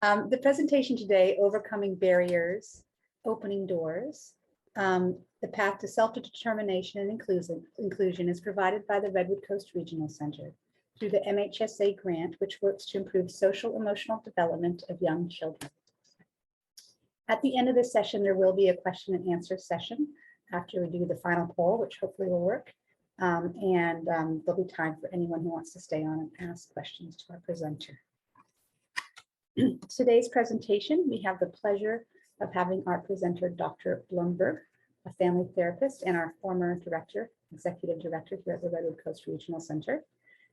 The presentation today, Overcoming Barriers, Opening Doors, the Path to Self-Determination and Inclusion is provided by the Redwood Coast Regional Center through the MHSA grant, which works to improve social emotional development of young children. At the end of this session, there will be a question and answer session after we do the final poll, which hopefully will work. There'll be time for anyone who wants to stay on and ask questions to our presenter. Today's presentation, we have the pleasure of having our presenter, Dr. Blumberg, a family therapist and our former director, executive director here at the Redwood Coast Regional Center,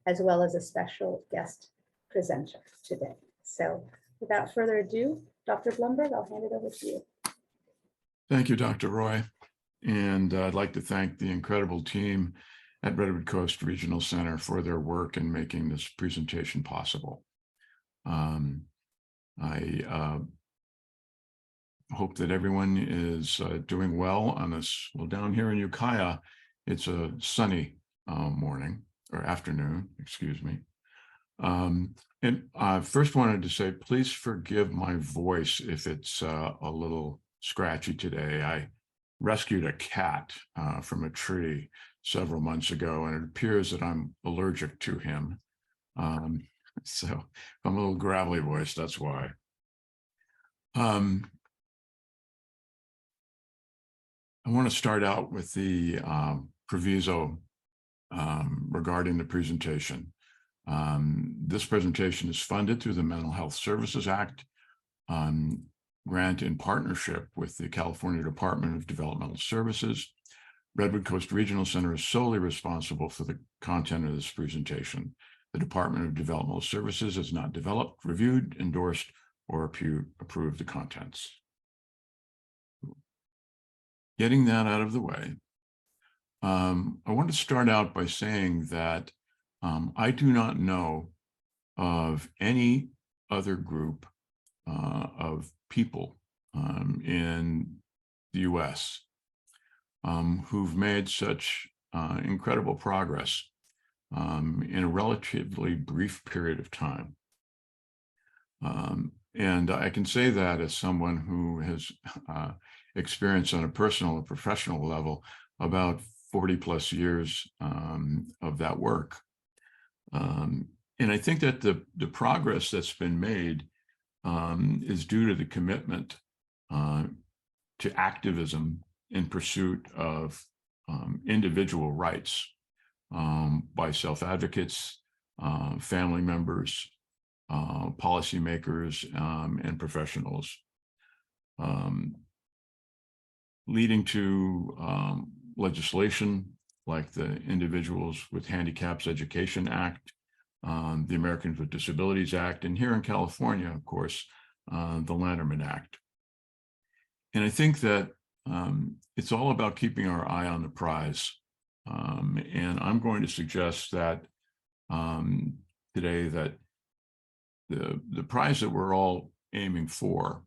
as well as a special guest presenter today. So without further ado, Dr. Blumberg, I'll hand it over to you. Thank you, Dr. Roy. And I'd like to thank the incredible team at Redwood Coast Regional Center for their work in making this presentation possible. I hope that everyone is doing well on this. Well, down here in Ukiah, it's a sunny morning or afternoon, excuse me. And I first wanted to say, please forgive my voice if it's a little scratchy today. I rescued a cat from a tree several months ago, and it appears that I'm allergic to him. So I'm a little gravelly voice, that's why. I want to start out with the proviso regarding the presentation. This presentation is funded through the Mental Health Services Act grant in partnership with the California Department of Developmental Services. Redwood Coast Regional Center is solely responsible for the content of this presentation. The Department of Developmental Services has not developed, reviewed, endorsed, or approved the contents. Getting that out of the way, I want to start out by saying that I do not know of any other group of people in the US who've made such incredible progress in a relatively brief period of time. And I can say that as someone who has experienced on a personal and professional level about 40 plus years of that work. And I think that the progress that's been made is due to the commitment to activism in pursuit of individual rights by self-advocates, family members, policymakers, and professionals, leading to legislation like the Individuals with Handicaps Education Act, the Americans with Disabilities Act, and here in California, of course, the Lanterman Act. And I think that it's all about keeping our eye on the prize. And I'm going to suggest that today that the prize that we're all aiming for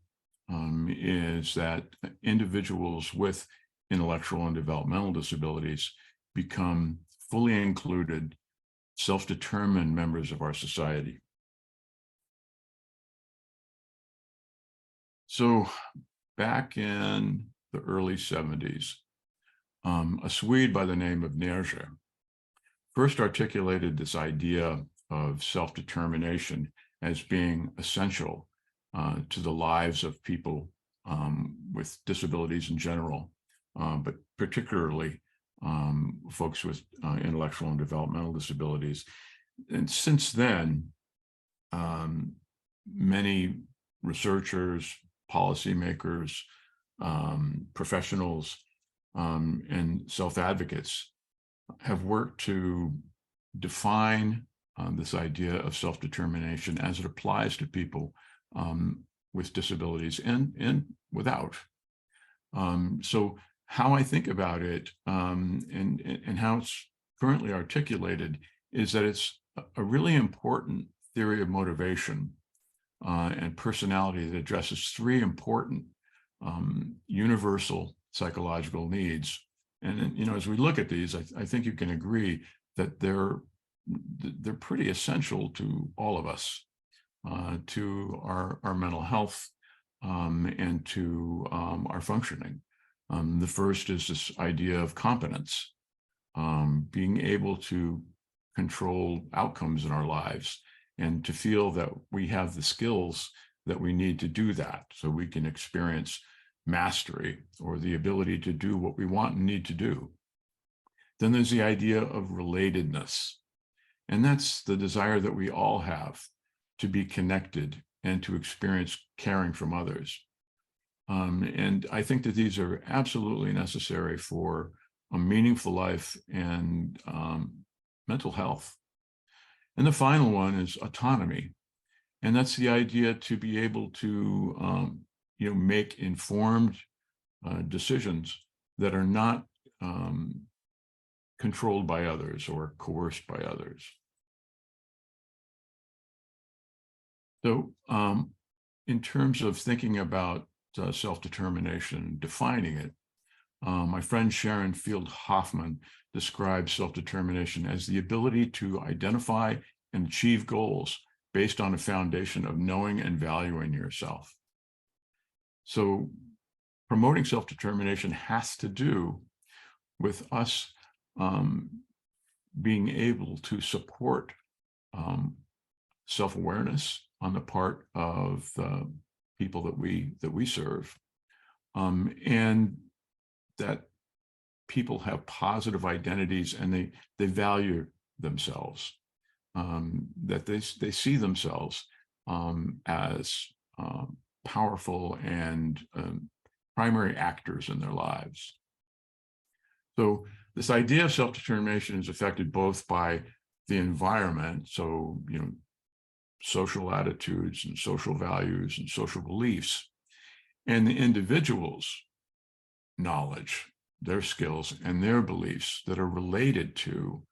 is that individuals with intellectual and developmental disabilities become fully included, self-determined members of our society. So back in the early 70s, a Swede by the name of Nerge first articulated this idea of self-determination as being essential to the lives of people with disabilities in general, but particularly folks with intellectual and developmental disabilities. And since then, many researchers, policymakers, professionals, and self-advocates have worked to define this idea of self-determination as it applies to people with disabilities and without. So how I think about it and how it's currently articulated is that it's a really important theory of motivation and personality that addresses three important universal psychological needs. And, you know, as we look at these, I think you can agree that they're pretty essential to all of us. to our mental health and to our functioning. The first is this idea of competence, being able to control outcomes in our lives and to feel that we have the skills that we need to do that, so we can experience mastery or the ability to do what we want and need to do. Then there's the idea of relatedness. And that's the desire that we all have to be connected and to experience caring from others. And I think that these are absolutely necessary for a meaningful life and mental health. And the final one is autonomy. And that's the idea to be able to make informed decisions that are not controlled by others or coerced by others. So in terms of thinking about self-determination, defining it, my friend Sharon Field Hoffman describes self-determination as the ability to identify and achieve goals based on a foundation of knowing and valuing yourself. So promoting self-determination has to do with us being able to support self-awareness on the part of people that we serve, and that people have positive identities and they value themselves, that they see themselves as powerful and primary actors in their lives. So this idea of self-determination is affected both by the environment, so social attitudes and social values and social beliefs, and the individual's knowledge, their skills, and their beliefs that are related to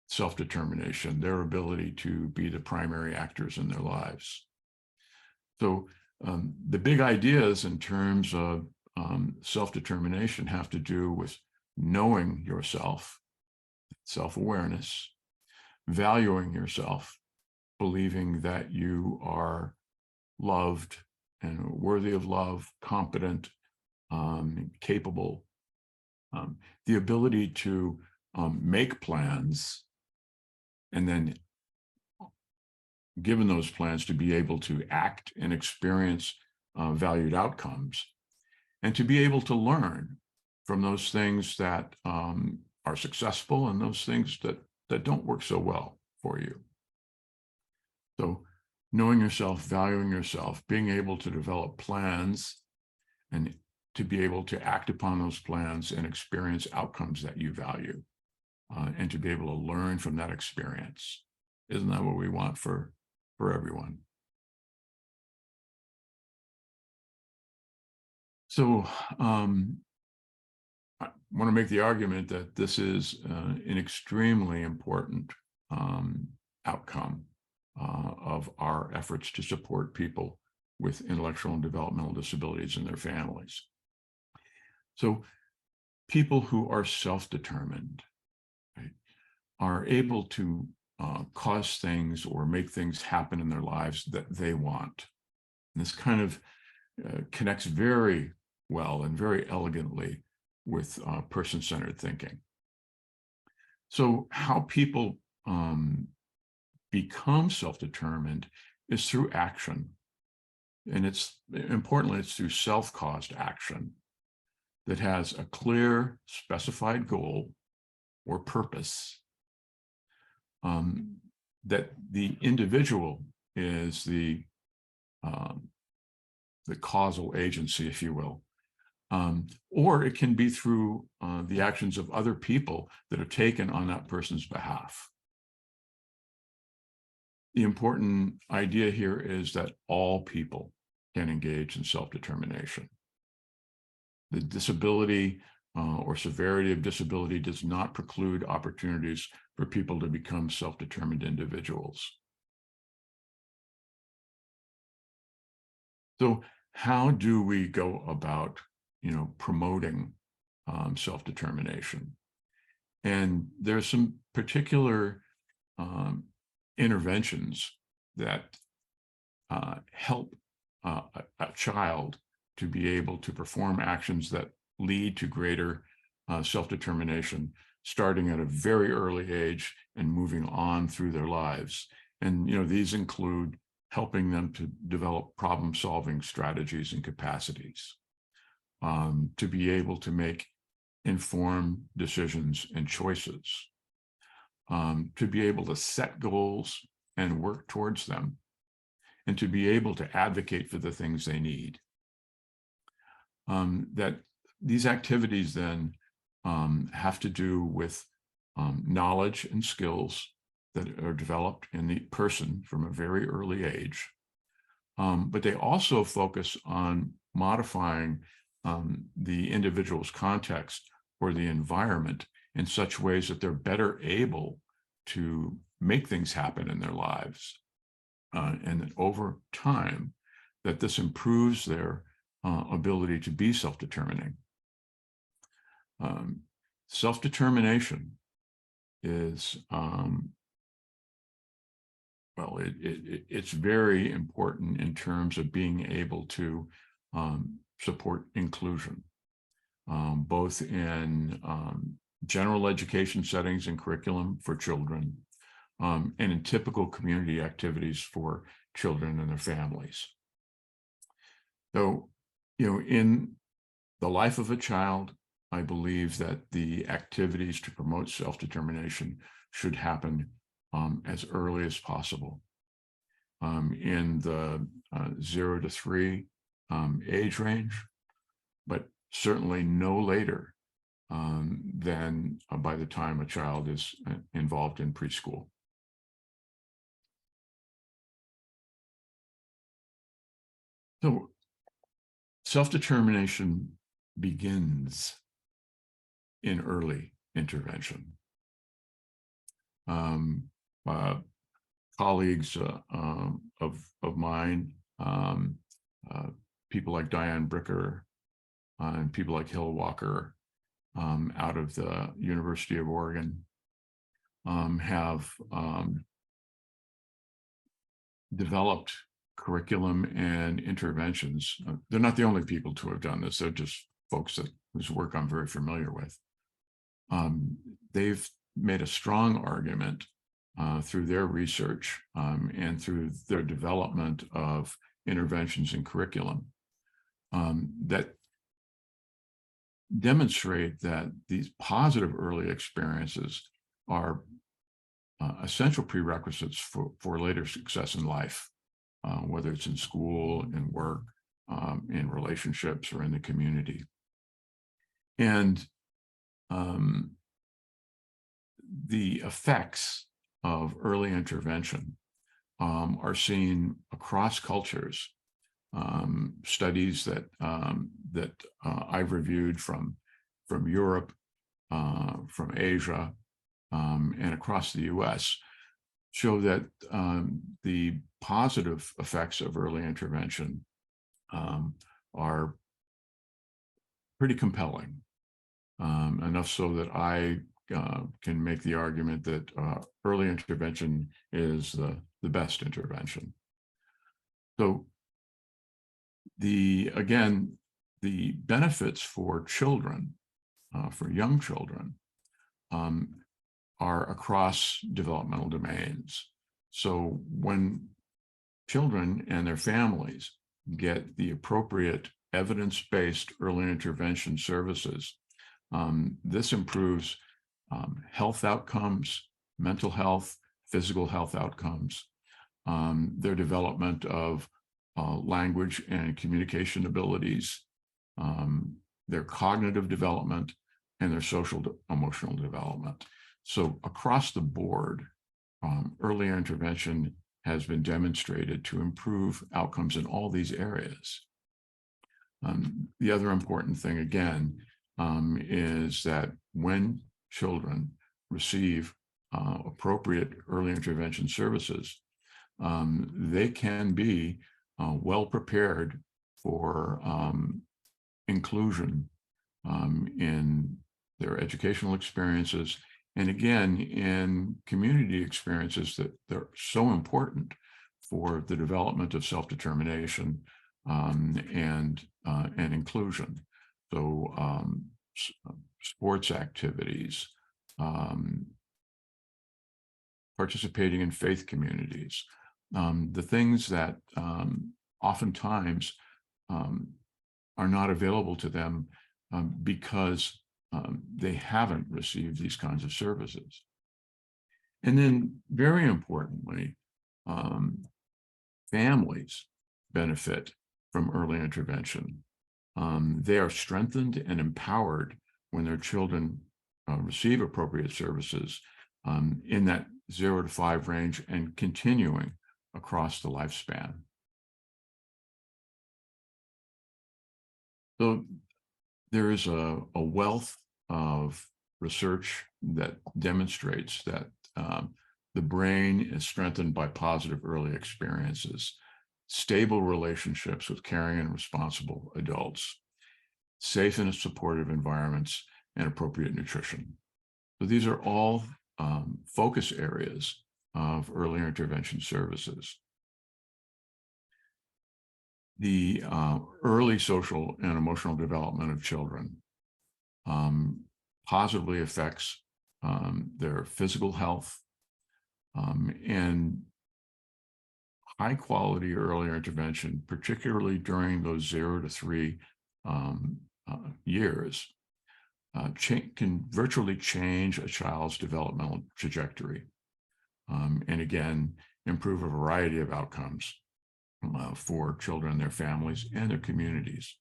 self-determination, their ability to be the primary actors in their lives. So the big ideas in terms of self-determination have to do with knowing yourself, self-awareness, valuing yourself, believing that you are loved and worthy of love, competent, capable, the ability to make plans, and then given those plans to be able to act and experience valued outcomes, and to be able to learn from those things that are successful and those things that don't work so well for you. So knowing yourself, valuing yourself, being able to develop plans and to be able to act upon those plans and experience outcomes that you value, and to be able to learn from that experience. Isn't that what we want for everyone? So I want to make the argument that this is an extremely important outcome of our efforts to support people with intellectual and developmental disabilities and their families. So people who are self-determined, right, are able to cause things or make things happen in their lives that they want. And this kind of connects very well and very elegantly with person-centered thinking. So how people become self-determined is through action. And importantly, it's through self-caused action that has a clear, specified goal or purpose, that the individual is the causal agency, if you will. Or it can be through the actions of other people that are taken on that person's behalf. The important idea here is that all people can engage in self-determination. The disability or severity of disability does not preclude opportunities for people to become self-determined individuals. So how do we go about, promoting self-determination? And there's some particular interventions that help a child to be able to perform actions that lead to greater self-determination, starting at a very early age and moving on through their lives. And these include helping them to develop problem-solving strategies and capacities, to be able to make informed decisions and choices, to be able to set goals and work towards them, and to be able to advocate for the things they need. That these activities then have to do with knowledge and skills that are developed in the person from a very early age. But they also focus on modifying the individual's context or the environment in such ways that they're better able to make things happen in their lives. And that over time, that this improves their ability to be self-determining. Self-determination is, it's very important in terms of being able to support inclusion, both in general education settings and curriculum for children, and in typical community activities for children and their families. So, in the life of a child, I believe that the activities to promote self-determination should happen as early as possible. In the 0 to 3 age range, but certainly no later than by the time a child is involved in preschool. So self-determination begins in early intervention. Colleagues of mine, people like Diane Bricker and people like Hill Walker out of the University of Oregon have developed curriculum and interventions. They're not the only people to have done this. They're just folks whose work I'm very familiar with. They've made a strong argument through their research and through their development of interventions in curriculum that demonstrate that these positive early experiences are essential prerequisites for later success in life, whether it's in school, in work, in relationships, or in the community. And the effects of early intervention are seen across cultures. Studies that I've reviewed from Europe, from Asia, and across the US show that the positive effects of early intervention are pretty compelling, enough so that I can make the argument that early intervention is the best intervention. So the benefits for children, for young children, are across developmental domains. So when children and their families get the appropriate evidence-based early intervention services, this improves health outcomes, mental health, physical health outcomes, their development of language and communication abilities, their cognitive development, and their social emotional development. So across the board, early intervention has been demonstrated to improve outcomes in all these areas. The other important thing, again, is that when children receive appropriate early intervention services, they can be well prepared for inclusion in their educational experiences, and again, in community experiences that they're so important for the development of self-determination and inclusion. So sports activities, participating in faith communities, the things that oftentimes are not available to them because they haven't received these kinds of services. And then, very importantly, families benefit from early intervention. They are strengthened and empowered when their children receive appropriate services in that 0 to 5 range and continuing across the lifespan. So there is a wealth of research that demonstrates that the brain is strengthened by positive early experiences, stable relationships with caring and responsible adults, safe and supportive environments, and appropriate nutrition. So these are all focus areas of early intervention services. The early social and emotional development of children positively affects their physical health, and high quality earlier intervention, particularly during those 0 to 3 years, can virtually change a child's developmental trajectory, and again, improve a variety of outcomes for children, their families, and their communities.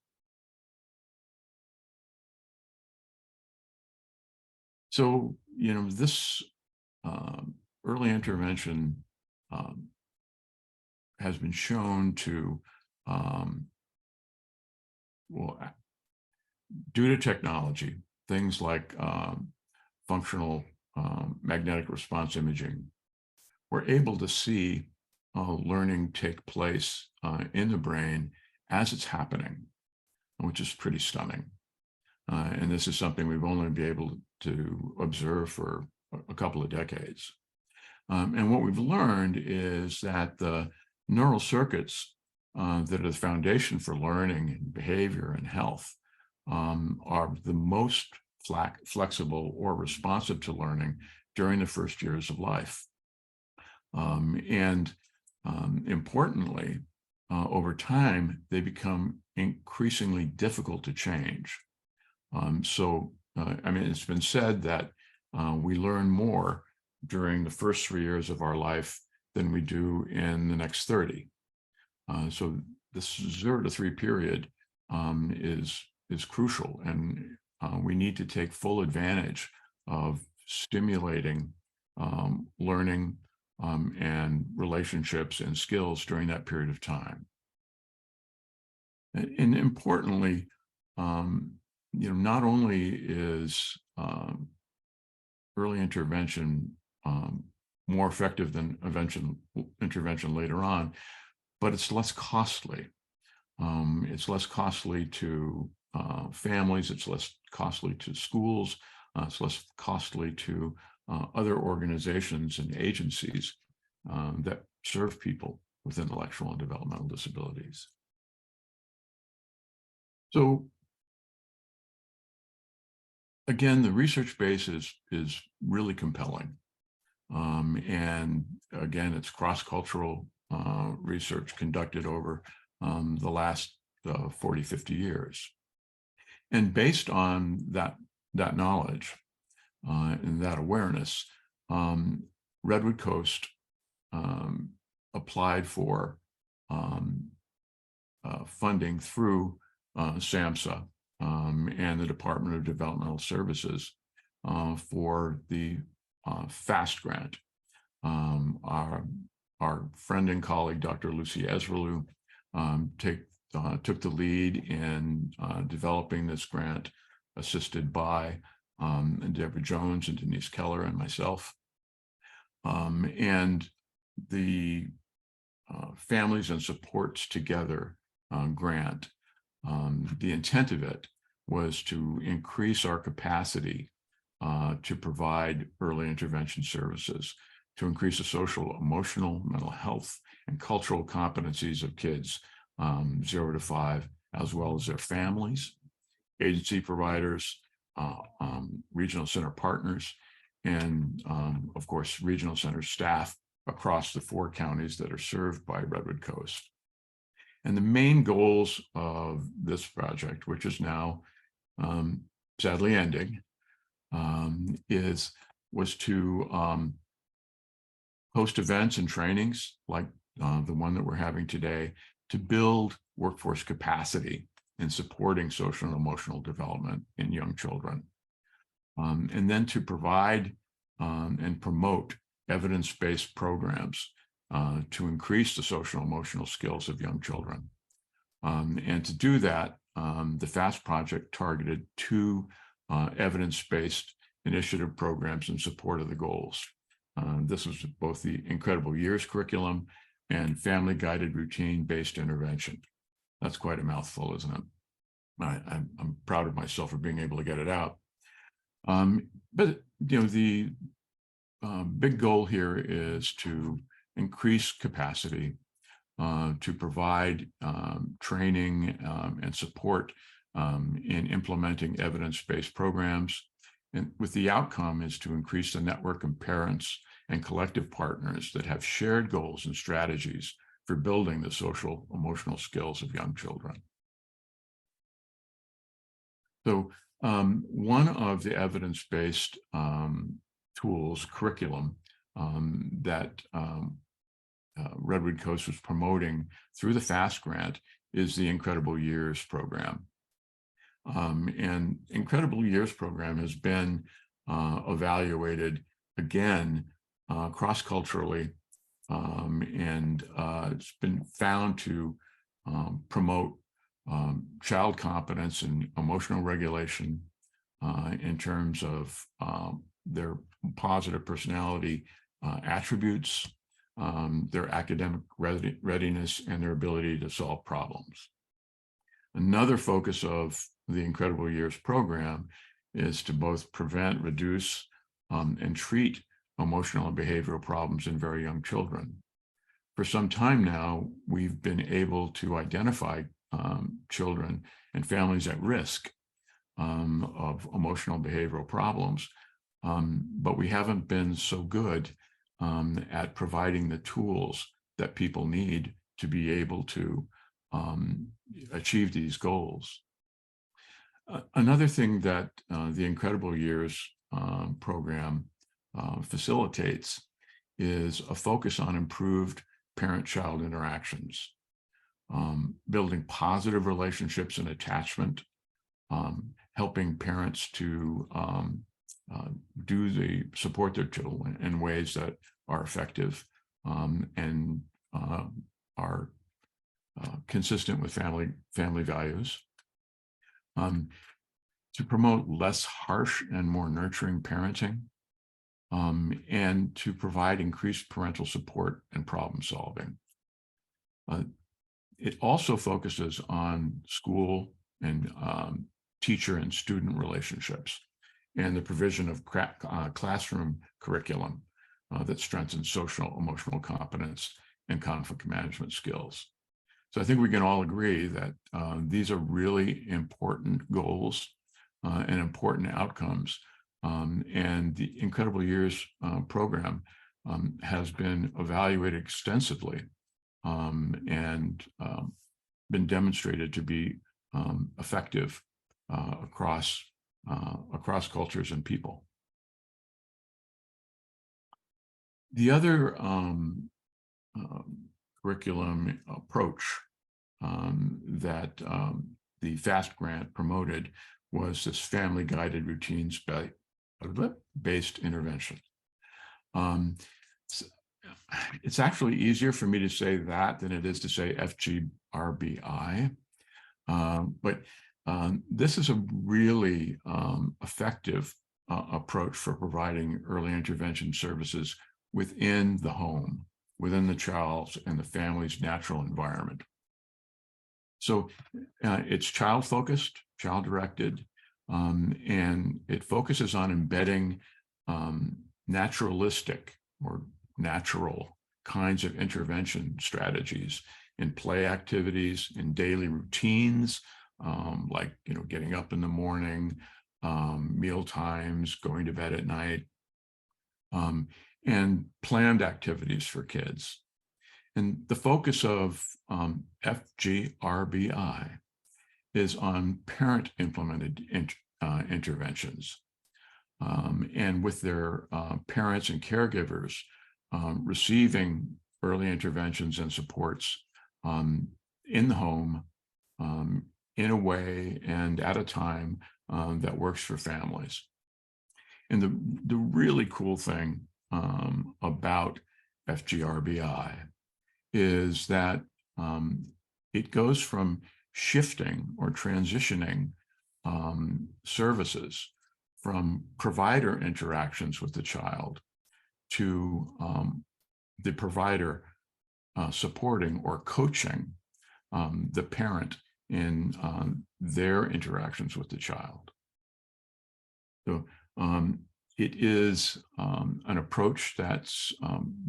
So, this early intervention has been shown to, due to technology, things like functional magnetic response imaging, we're able to see learning take place in the brain as it's happening, which is pretty stunning. And this is something we've only been able to observe for a couple of decades. And what we've learned is that the neural circuits that are the foundation for learning and behavior and health are the most flexible or responsive to learning during the first years of life. And importantly, over time, they become increasingly difficult to change. It's been said that we learn more during the first 3 years of our life than we do in the next 30. So this 0 to 3 period is crucial, and we need to take full advantage of stimulating learning and relationships and skills during that period of time. And importantly, not only is early intervention more effective than intervention later on, but it's less costly. It's less costly to families, it's less costly to schools, it's less costly to other organizations and agencies that serve people with intellectual and developmental disabilities. So again, the research base is really compelling. And again, it's cross-cultural research conducted over the last 40, 50 years. And based on that knowledge and that awareness, Redwood Coast applied for funding through SAMHSA and the Department of Developmental Services for the FAST grant. Our friend and colleague, Dr. Lucy Ezralu, took the lead in developing this grant, assisted by Deborah Jones and Denise Keller and myself. And the Families and Supports Together grant, the intent of it was to increase our capacity to provide early intervention services to increase the social, emotional, mental health, and cultural competencies of kids 0 to 5, as well as their families, agency providers, regional center partners, and of course, regional center staff across the 4 counties that are served by Redwood Coast. And the main goals of this project, which is now sadly ending, was to host events and trainings like the one that we're having today to build workforce capacity in supporting social and emotional development in young children. And then to provide and promote evidence-based programs to increase the social and emotional skills of young children. And to do that, the FAST project targeted 2 evidence-based initiative programs in support of the goals. This was both the Incredible Years curriculum and family guided routine-based intervention. That's quite a mouthful, isn't it? I'm proud of myself for being able to get it out. But the big goal here is to increase capacity, to provide training and support in implementing evidence-based programs. And with the outcome is to increase the network of parents and collective partners that have shared goals and strategies for building the social emotional skills of young children. So one of the evidence-based tools, curriculum that Redwood Coast was promoting through the FAST grant is the Incredible Years program. And Incredible Years program has been evaluated again cross-culturally, and it's been found to promote child competence and emotional regulation in terms of their positive personality attributes, their academic readiness, and their ability to solve problems. Another focus of the Incredible Years program is to both prevent, reduce, and treat emotional and behavioral problems in very young children. For some time now, we've been able to identify children and families at risk of emotional and behavioral problems, but we haven't been so good at providing the tools that people need to be able to achieve these goals. Another thing that the Incredible Years program facilitates is a focus on improved parent-child interactions, building positive relationships and attachment, helping parents to support their children in ways that are effective and are consistent with family values, to promote less harsh and more nurturing parenting, and to provide increased parental support and problem solving. It also focuses on school and teacher and student relationships and the provision of classroom curriculum that strengthens social emotional competence and conflict management skills. So I think we can all agree that these are really important goals and important outcomes. And the Incredible Years program has been evaluated extensively and been demonstrated to be effective across cultures and people. The other curriculum approach that the FAST grant promoted was this family guided routines-based intervention. It's actually easier for me to say that than it is to say FGRBI, but this is a really effective approach for providing early intervention services within the home, within the child's and the family's natural environment. So it's child-focused, child-directed, and it focuses on embedding naturalistic or natural kinds of intervention strategies in play activities, in daily routines, like, getting up in the morning, meal times, going to bed at night, and planned activities for kids. And the focus of FGRBI is on parent-implemented interventions, and with their parents and caregivers receiving early interventions and supports in the home, in a way and at a time that works for families. And the really cool thing about FGRBI is that it goes from shifting or transitioning services from provider interactions with the child to the provider supporting or coaching the parent in their interactions with the child. So it is an approach that's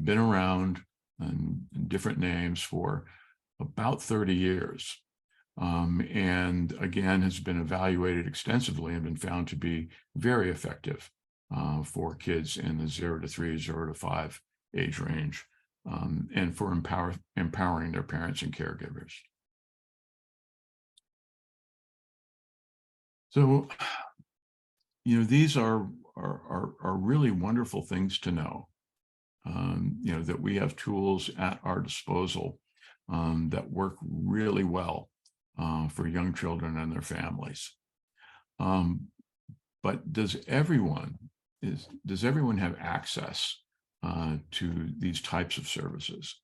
been around in different names for about 30 years. And again, has been evaluated extensively and been found to be very effective for kids in the 0 to 3, 0 to 5 age range, and for empowering their parents and caregivers. So, these are really wonderful things to know. That we have tools at our disposal that work really well for young children and their families. But does everyone have access to these types of services?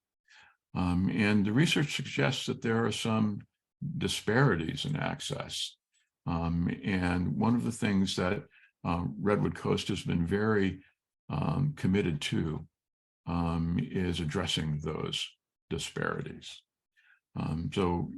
And the research suggests that there are some disparities in access. And one of the things that Redwood Coast has been very committed to is addressing those disparities. So,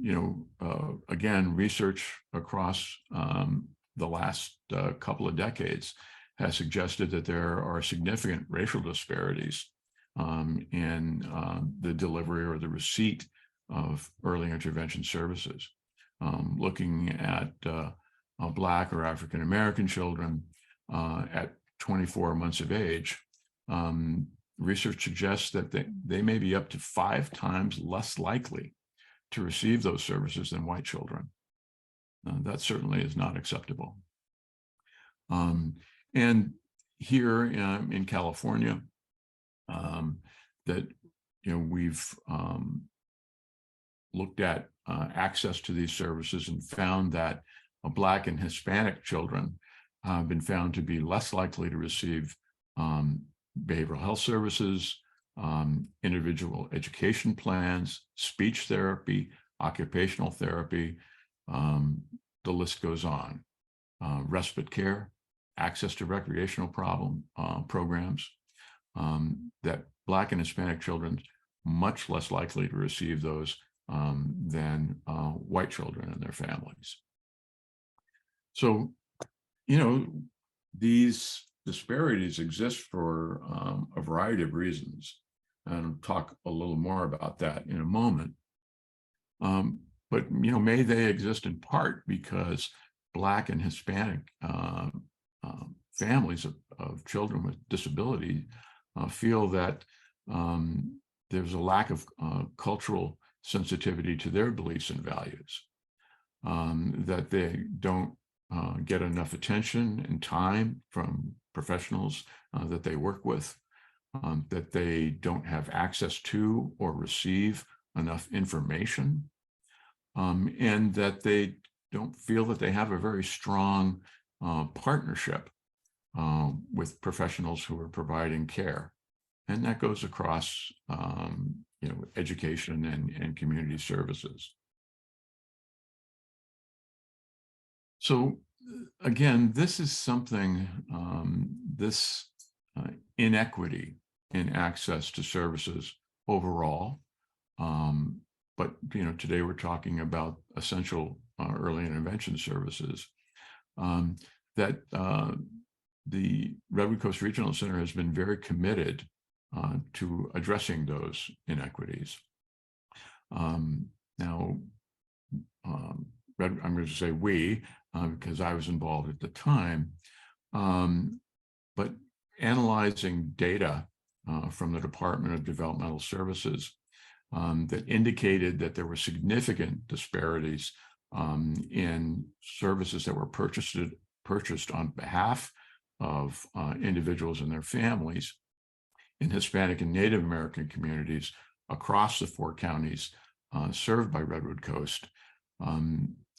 again, research across the last couple of decades has suggested that there are significant racial disparities in the delivery or the receipt of early intervention services. Looking at Black or African American children at 24 months of age, research suggests that they may be up to 5 times less likely to receive those services than white children. That certainly is not acceptable. And here in California, that we've looked at access to these services and found that Black and Hispanic children have been found to be less likely to receive behavioral health services, individual education plans, speech therapy, occupational therapy, the list goes on. Respite care, access to recreational programs, that Black and Hispanic children much less likely to receive those than white children and their families. So, these disparities exist for a variety of reasons, and I'll talk a little more about that in a moment. But may they exist in part because Black and Hispanic families of children with disability feel that there's a lack of cultural sensitivity to their beliefs and values, that they don't get enough attention and time from professionals that they work with, that they don't have access to or receive enough information, and that they don't feel that they have a very strong partnership with professionals who are providing care. And that goes across education and community services. So again, this is something, this inequity in access to services overall. But today we're talking about essential early intervention services that the Redwood Coast Regional Center has been very committed to addressing those inequities. Now, I'm going to say we, because I was involved at the time, but analyzing data from the Department of Developmental Services that indicated that there were significant disparities in services that were purchased on behalf of individuals and their families in Hispanic and Native American communities across the 4 counties served by Redwood Coast,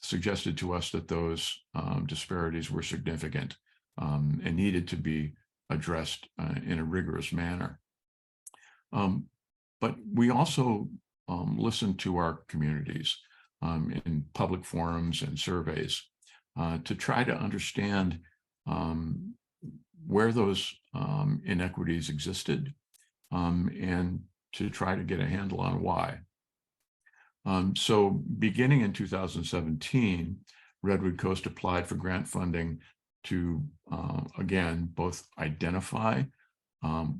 suggested to us that those disparities were significant and needed to be addressed in a rigorous manner. But we also listened to our communities in public forums and surveys to try to understand where those inequities existed and to try to get a handle on why. So beginning in 2017, Redwood Coast applied for grant funding to, again, both identify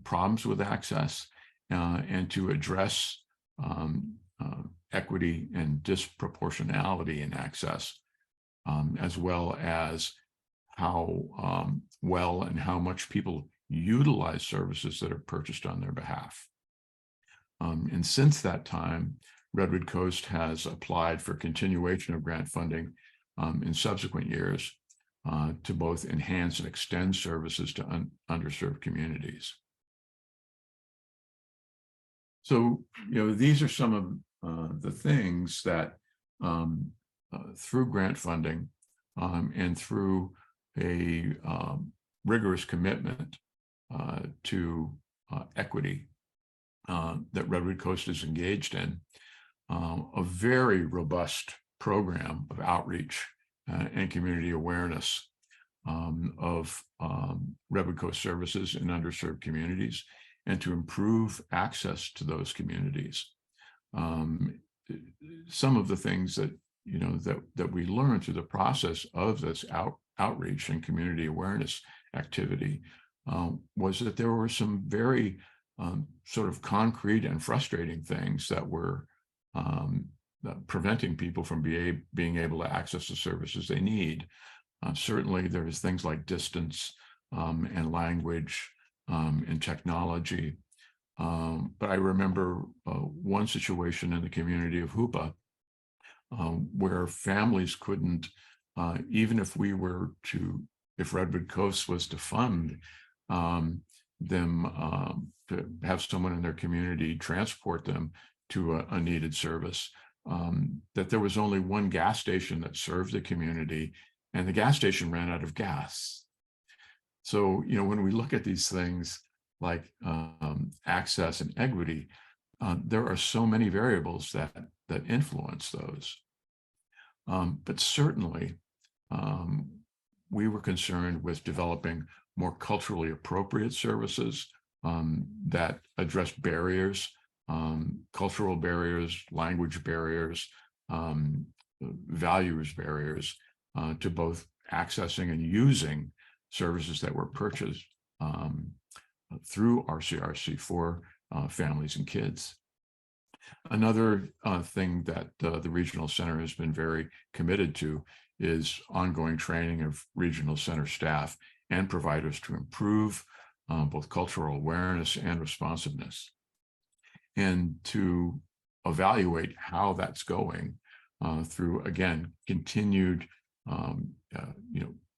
problems with access and to address equity and disproportionality in access, as well as how well and how much people utilize services that are purchased on their behalf. And since that time, Redwood Coast has applied for continuation of grant funding in subsequent years to both enhance and extend services to underserved communities. So, these are some of the things that through grant funding and through a rigorous commitment to equity that Redwood Coast is engaged in, a very robust program of outreach and community awareness of Redwood Coast services in underserved communities and to improve access to those communities. Some of the things that that we learned through the process of this outreach and community awareness activity was that there were some very sort of concrete and frustrating things that were preventing people from being able to access the services they need. Certainly, there's things like distance and language and technology. But I remember one situation in the community of Hoopa where families couldn't, even if if Redwood Coast was to fund them to have someone in their community transport them to a needed service, that there was only one gas station that served the community, and the gas station ran out of gas. So, when we look at these things like access and equity, there are so many variables that influence those. But certainly, we were concerned with developing more culturally appropriate services that address barriers, cultural barriers, language barriers, values barriers to both accessing and using services that were purchased through RCRC for families and kids. Another thing that the Regional Center has been very committed to is ongoing training of Regional Center staff and providers to improve both cultural awareness and responsiveness, and to evaluate how that's going through, again, continued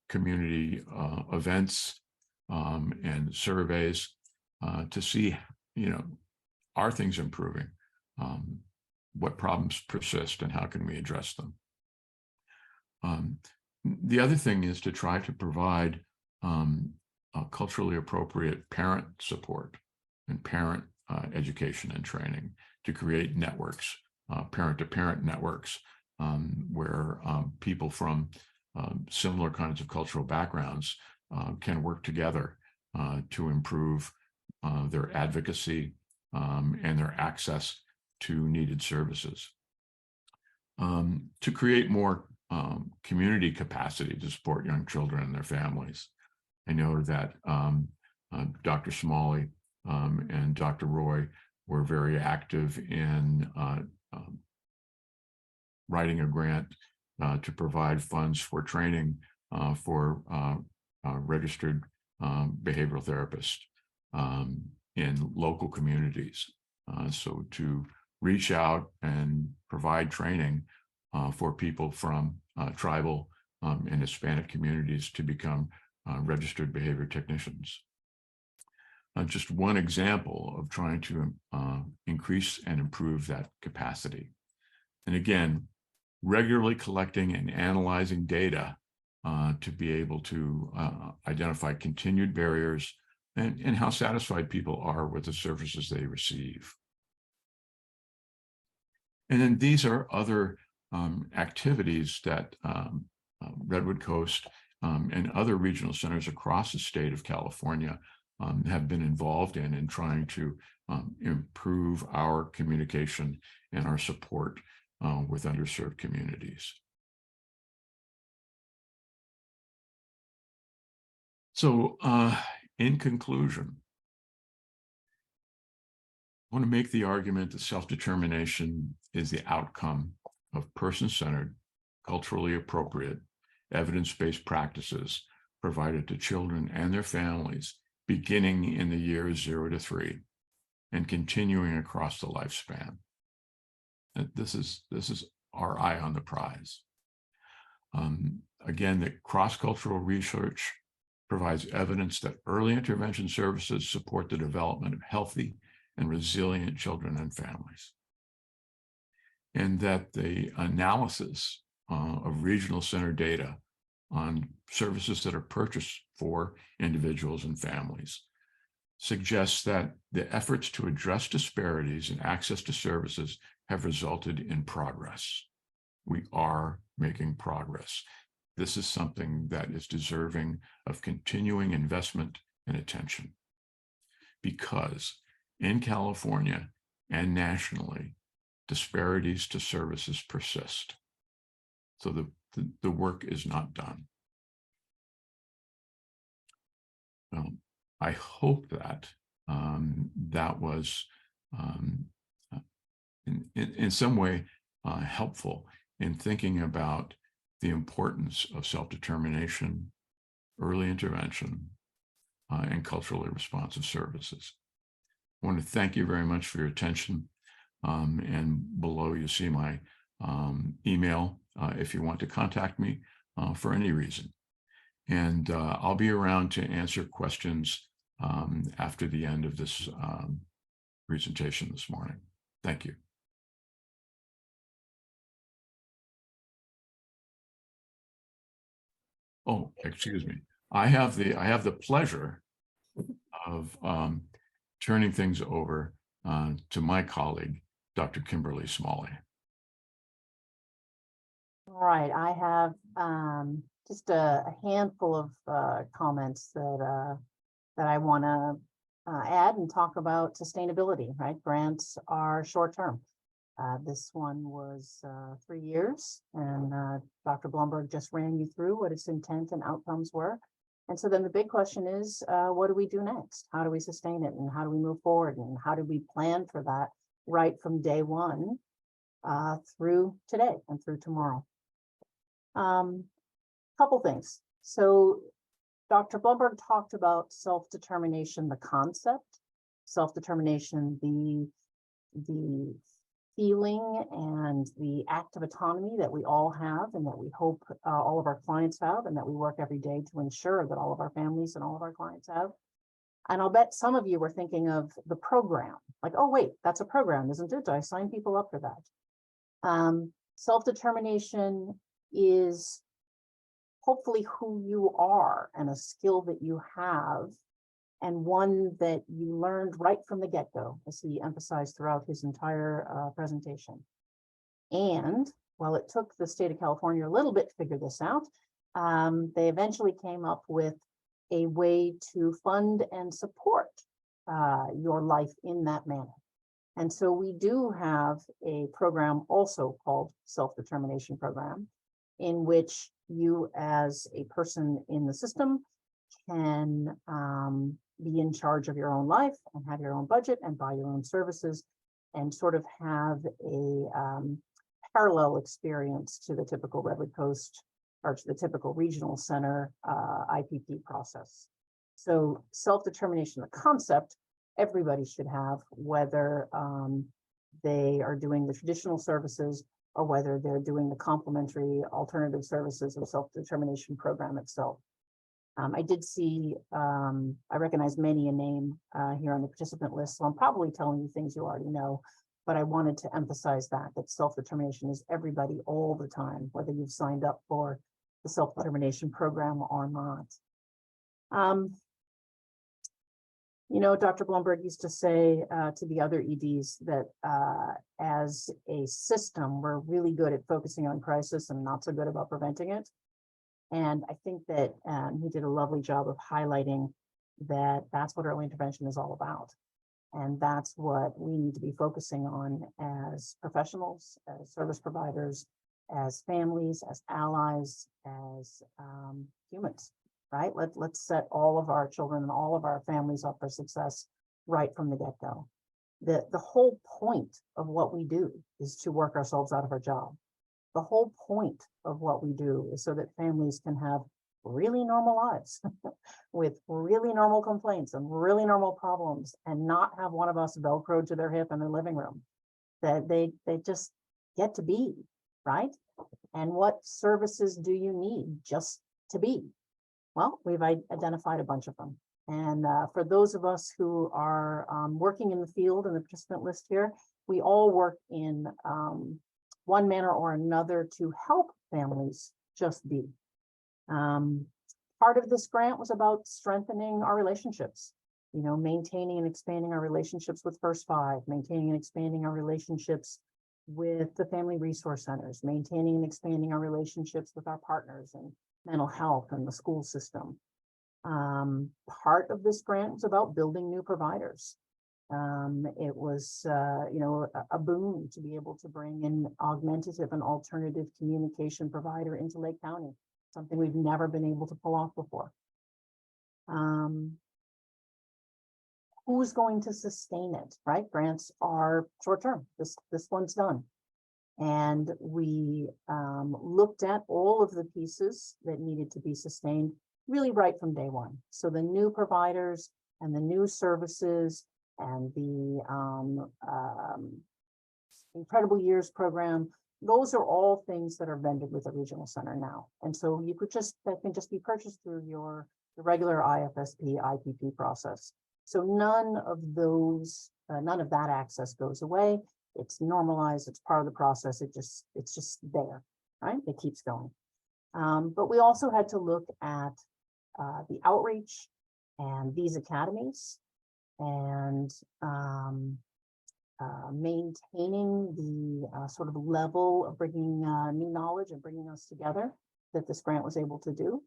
community events and surveys to see, are things improving? What problems persist and how can we address them? The other thing is to try to provide culturally appropriate parent support and parent education and training to create networks, parent-to-parent networks, where people from similar kinds of cultural backgrounds can work together to improve their advocacy and their access to needed services. To create more community capacity to support young children and their families. I know that Dr. Smalley and Dr. Roy were very active in writing a grant to provide funds for training for registered behavioral therapists in local communities. So to reach out and provide training for people from tribal and Hispanic communities to become registered behavior technicians. Just one example of trying to increase and improve that capacity. And again, regularly collecting and analyzing data to be able to identify continued barriers and how satisfied people are with the services they receive. And then these are other activities that Redwood Coast and other regional centers across the state of California have been involved in trying to improve our communication and our support with underserved communities. So in conclusion, I want to make the argument that self-determination is the outcome of person-centered, culturally appropriate, evidence-based practices provided to children and their families beginning in the years 0 to 3 and continuing across the lifespan. This is our eye on the prize. Again, that cross-cultural research provides evidence that early intervention services support the development of healthy and resilient children and families. And that the analysis of regional center data on services that are purchased for individuals and families suggests that the efforts to address disparities in access to services have resulted in progress. We are making progress. This is something that is deserving of continuing investment and attention, because in California and nationally, disparities to services persist. So the work is not done. I hope that that was in some way helpful in thinking about the importance of self-determination, early intervention, and culturally responsive services. I want to thank you very much for your attention. And below you see my email if you want to contact me for any reason. And I'll be around to answer questions after the end of this presentation this morning. Thank you. Oh, excuse me. I have the pleasure of turning things over to my colleague, Dr. Kimberly Smalley. All right, I have just a handful of comments that I want to add and talk about sustainability. Right, grants are short term. This one was 3 years, and Dr. Blumberg just ran you through what its intent and outcomes were. And so then the big question is, what do we do next? How do we sustain it, and how do we move forward, and how do we plan for that right from day one through today and through tomorrow? Couple things. So Dr. Blumberg talked about self-determination, the concept, self-determination, the feeling and the act of autonomy that we all have, and that we hope all of our clients have, and that we work every day to ensure that all of our families and all of our clients have. And I'll bet some of you were thinking of the program, like, oh, wait, that's a program, isn't it? Do I sign people up for that? Self-determination is hopefully who you are and a skill that you have, and one that you learned right from the get-go, as he emphasized throughout his entire presentation. And while it took the state of California a little bit to figure this out, they eventually came up with a way to fund and support your life in that manner. And so we do have a program also called Self-Determination Program, in which you as a person in the system can be in charge of your own life and have your own budget and buy your own services and sort of have a parallel experience to the typical Redwood Coast or to the typical regional center IPP process. So self-determination, the concept, everybody should have, whether they are doing the traditional services or whether they're doing the complementary alternative services of self-determination program itself. I did see, I recognize many a name here on the participant list, so I'm probably telling you things you already know, but I wanted to emphasize that self-determination is everybody all the time, whether you've signed up for the self-determination program or not. You know, Dr. Blumberg used to say to the other EDs that as a system, we're really good at focusing on crisis and not so good about preventing it. And I think that he did a lovely job of highlighting that that's what early intervention is all about. And that's what we need to be focusing on as professionals, as service providers, as families, as allies, as humans, right? Let's set all of our children and all of our families up for success right from the get-go. The whole point of what we do is to work ourselves out of our job. The whole point of what we do is so that families can have really normal lives with really normal complaints and really normal problems and not have one of us Velcroed to their hip in their living room, that they just get to be, right? And what services do you need just to be? Well, we've identified a bunch of them. And for those of us who are working in the field in the participant list here, we all work in one manner or another to help families just be. Part of this grant was about strengthening our relationships, you know, maintaining and expanding our relationships with First Five, maintaining and expanding our relationships with the family resource centers, maintaining and expanding our relationships with our partners and mental health and the school system. Part of this grant was about building new providers. It was, you know, a boon to be able to bring an augmentative and alternative communication provider into Lake County, something we've never been able to pull off before. Who's going to sustain it, right? Grants are short-term. This one's done. And we looked at all of the pieces that needed to be sustained really right from day one. So the new providers and the new services and the Incredible Years program, those are all things that are vended with a regional center now. And so you could that can just be purchased through the regular IFSP, IPP process. So none of that access goes away. It's normalized, it's part of the process. It's just there, right? It keeps going. But we also had to look at the outreach and these academies and maintaining the sort of level of bringing new knowledge and bringing us together that this grant was able to do.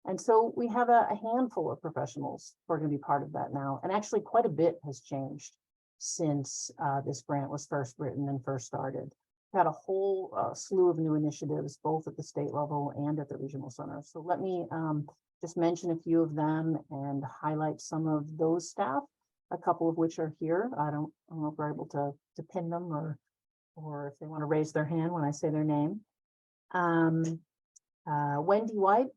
And so we have a handful of professionals who are going to be part of that now. And actually quite a bit has changed since this grant was first written and first started. We've had a whole slew of new initiatives, both at the state level and at the regional center. So let me just mention a few of them and highlight some of those staff, a couple of which are here. I don't know if we're able to pin them or if they want to raise their hand when I say their name. Wendy White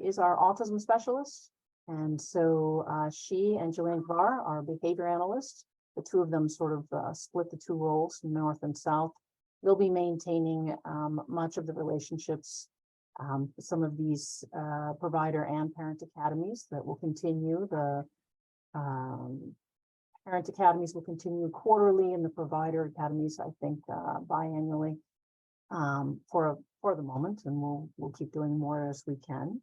is our autism specialist. And so she and Joanne Kvar are behavior analysts. The two of them sort of split the two roles, north and south. They'll be maintaining much of the relationships, some of these provider and parent academies that will continue. The parent academies will continue quarterly, and the provider academies, I think, biannually for the moment, and we'll keep doing more as we can.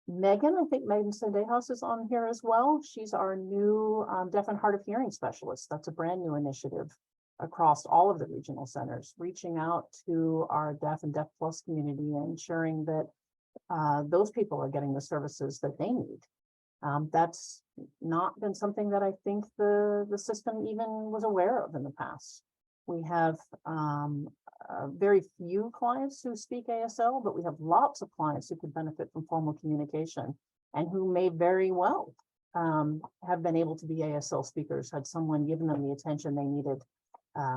Megan, I think Megan Sendejas is on here as well. She's our new deaf and hard of hearing specialist. That's a brand new initiative across all of the regional centers, reaching out to our deaf and deaf plus community and ensuring that those people are getting the services that they need. That's not been something that I think the system even was aware of in the past. We have very few clients who speak ASL, but we have lots of clients who could benefit from formal communication and who may very well have been able to be ASL speakers had someone given them the attention they needed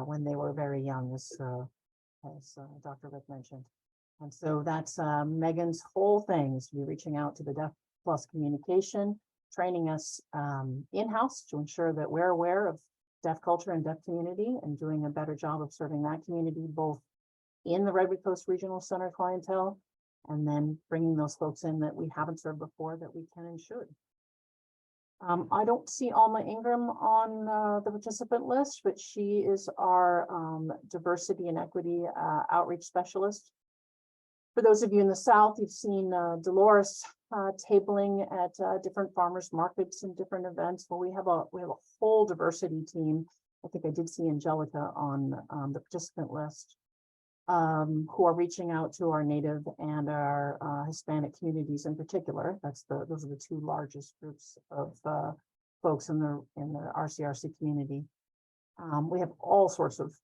when they were very young, as Dr. Rick mentioned. And so that's Megan's whole thing, is to be reaching out to the Deaf Plus communication, training us in-house to ensure that we're aware of deaf culture and deaf community and doing a better job of serving that community, both in the Redwood Coast Regional Center clientele, and then bringing those folks in that we haven't served before that we can and should. I don't see Alma Ingram on the participant list, but she is our diversity and equity outreach specialist. For those of you in the South, you've seen Dolores tabling at different farmers markets and different events. Well, we have a whole diversity team. I think I did see Angelica on the participant list, who are reaching out to our Native and our Hispanic communities in particular. Those are the two largest groups of folks in the RCRC community. We have all sorts of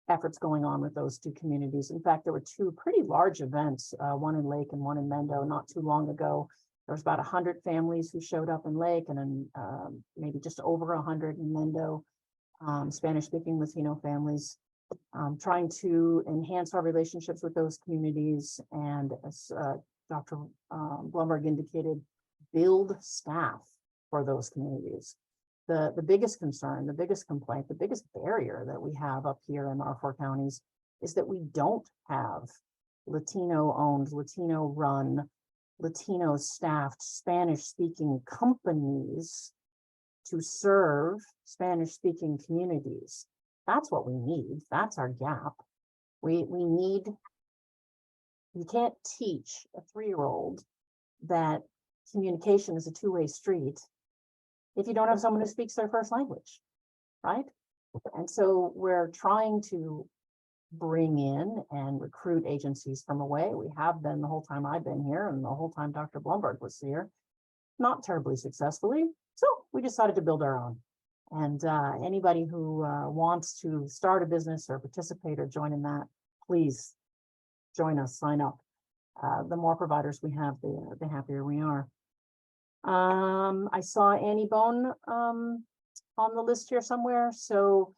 efforts going on with those two communities. In fact, there were two pretty large events, one in Lake and one in Mendo, not too long ago. There was about 100 families who showed up in Lake, and then maybe just over 100 in Mendo, Spanish-speaking Latino families, trying to enhance our relationships with those communities. And as Dr. Blumberg indicated, build staff for those communities. The biggest concern, the biggest complaint, the biggest barrier that we have up here in our 4 counties is that we don't have Latino-owned, Latino-run, Latino-staffed, Spanish-speaking companies to serve Spanish-speaking communities. That's what we need. That's our gap. We need, you can't teach a 3-year-old that communication is a two-way street if you don't have someone who speaks their first language, right? And so we're trying to bring in and recruit agencies from away. We have been the whole time I've been here and the whole time Dr. Blumberg was here, not terribly successfully. So we decided to build our own. And anybody who wants to start a business or participate or join in that, please join us, sign up. The more providers we have, the happier we are. I saw Annie Bone on the list here somewhere. So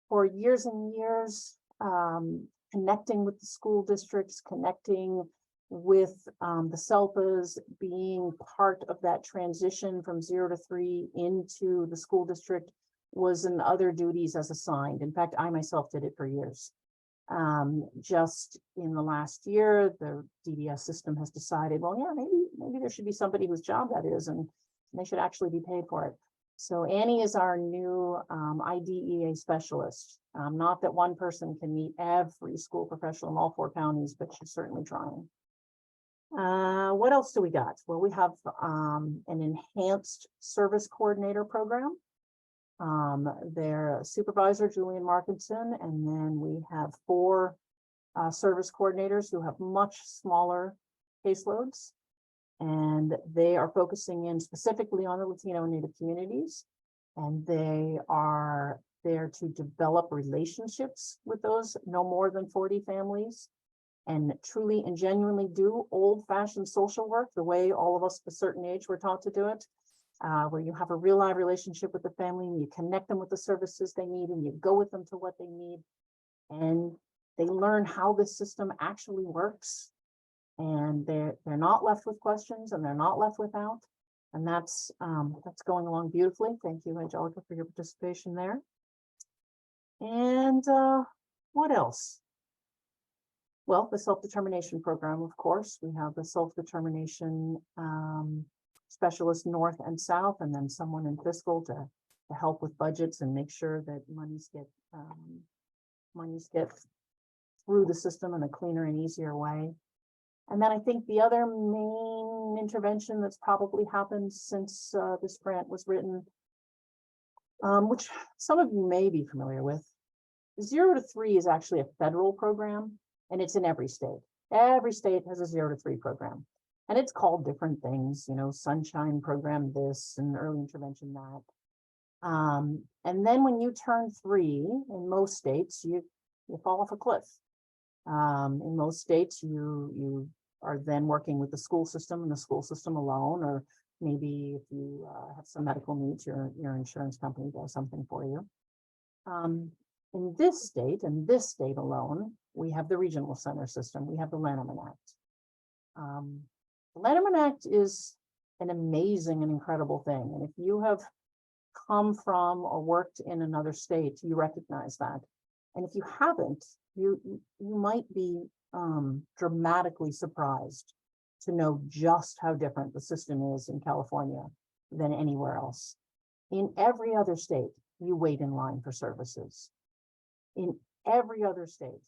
for years and years, connecting with the school districts, connecting with the SELPAs, being part of that transition from 0 to 3 into the school district was in other duties as assigned. In fact, I myself did it for years. Just in the last year, the DDS system has decided, well, yeah, maybe there should be somebody whose job that is, and they should actually be paid for it. So Annie is our new IDEA specialist. Not that one person can meet every school professional in all 4 counties, but she's certainly trying. What else do we got? Well, we have an enhanced service coordinator program. Their supervisor, Julian Markinson, and then we have 4 service coordinators who have much smaller caseloads, and they are focusing in specifically on the Latino and Native communities, and they are there to develop relationships with those no more than 40 families, and truly and genuinely do old-fashioned social work the way all of us of a certain age were taught to do it. Where you have a real live relationship with the family and you connect them with the services they need and you go with them to what they need, and they learn how this system actually works, and they're not left with questions and they're not left without, and that's going along beautifully. Thank you, Angelica, for your participation there. And what else? Well, the self-determination program, of course. We have the self-determination specialist north and south, and then someone in fiscal to help with budgets and make sure that monies get through the system in a cleaner and easier way. And then I think the other main intervention that's probably happened since this grant was written, which some of you may be familiar with, 0 to 3 is actually a federal program, and it's in every state. Every state has a 0 to 3 program. And it's called different things, you know, sunshine program this and early intervention that. And then when you turn 3 in most states, you you fall off a cliff. In most states, you are then working with the school system and the school system alone, or maybe if you have some medical needs, your insurance company does something for you. In this state alone, we have the regional center system. We have the Lanterman Act. The Lanterman Act is an amazing and incredible thing. And if you have come from or worked in another state, you recognize that. And if you haven't, you might be dramatically surprised to know just how different the system is in California than anywhere else. In every other state, you wait in line for services. In every other state,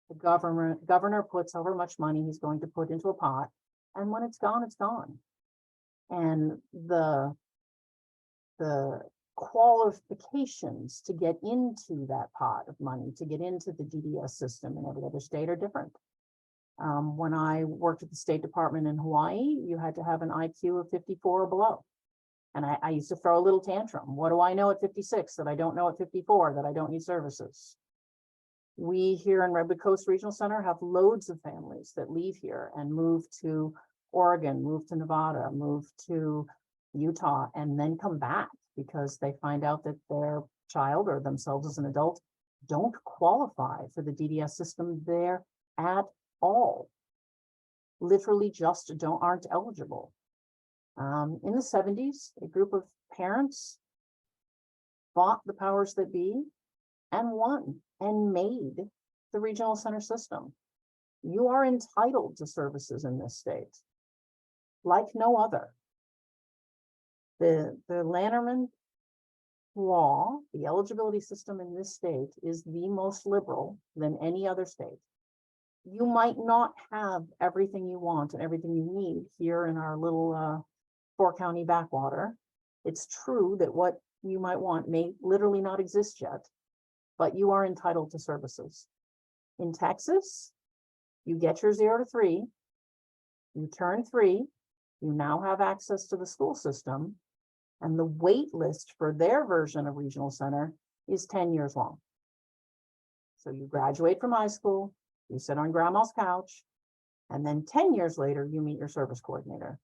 the governor puts however much money he's going to put into a pot, and when it's gone, it's gone. And the qualifications to get into that pot of money, to get into the DDS system in every other state are different. When I worked at the State Department in Hawaii, you had to have an IQ of 54 or below. And I used to throw a little tantrum. What do I know at 56 that I don't know at 54, that I don't need services? We here in Redwood Coast Regional Center have loads of families that leave here and move to Oregon, move to Nevada, move to Utah, and then come back because they find out that their child or themselves as an adult don't qualify for the DDS system there at all. Literally just aren't eligible. In the 70s, a group of parents fought the powers that be and won and made the regional center system. You are entitled to services in this state like no other. The Lanterman law, the eligibility system in this state, is the most liberal than any other state. You might not have everything you want and everything you need here in our little 4-county backwater. It's true that what you might want may literally not exist yet, but you are entitled to services. In Texas, you get your 0 to 3, you turn 3, you now have access to the school system, and the wait list for their version of regional center is 10 years long. So you graduate from high school, you sit on grandma's couch, and then 10 years later, you meet your service coordinator.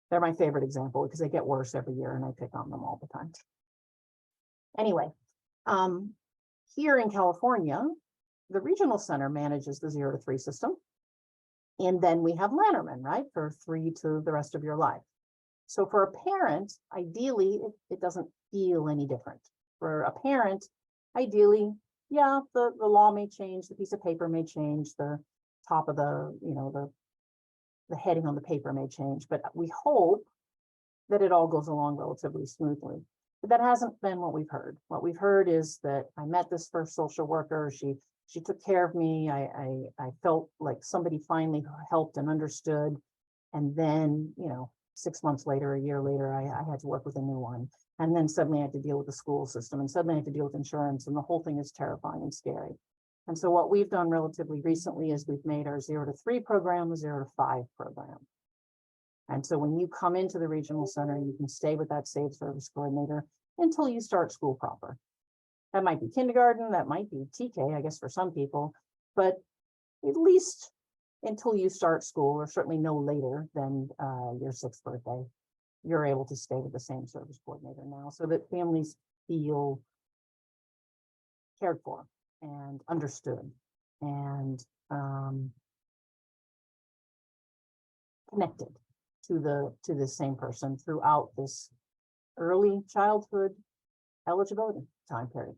They're my favorite example because they get worse every year and I pick on them all the time. Anyway, here in California, the regional center manages the 0 to 3 system. And then we have Lanterman, right? For 3 to the rest of your life. So for a parent, ideally, it doesn't feel any different. For a parent, ideally, yeah, the law may change, the piece of paper may change, the top of the heading on the paper may change, but we hope that it all goes along relatively smoothly. But that hasn't been what we've heard. What we've heard is that I met this first social worker, she took care of me, I felt like somebody finally helped and understood, and then, 6 months later, a year later, I had to work with a new one. And then suddenly I had to deal with the school system, and suddenly I had to deal with insurance, and the whole thing is terrifying and scary. And so what we've done relatively recently is we've made our 0 to 3 program a 0 to 5 program. And so when you come into the regional center, you can stay with that SAVE service coordinator until you start school proper. That might be kindergarten, that might be TK, I guess, for some people, but at least until you start school, or certainly no later than your 6th birthday, you're able to stay with the same service coordinator now, so that families feel cared for and understood and connected to the same person throughout this early childhood eligibility time period.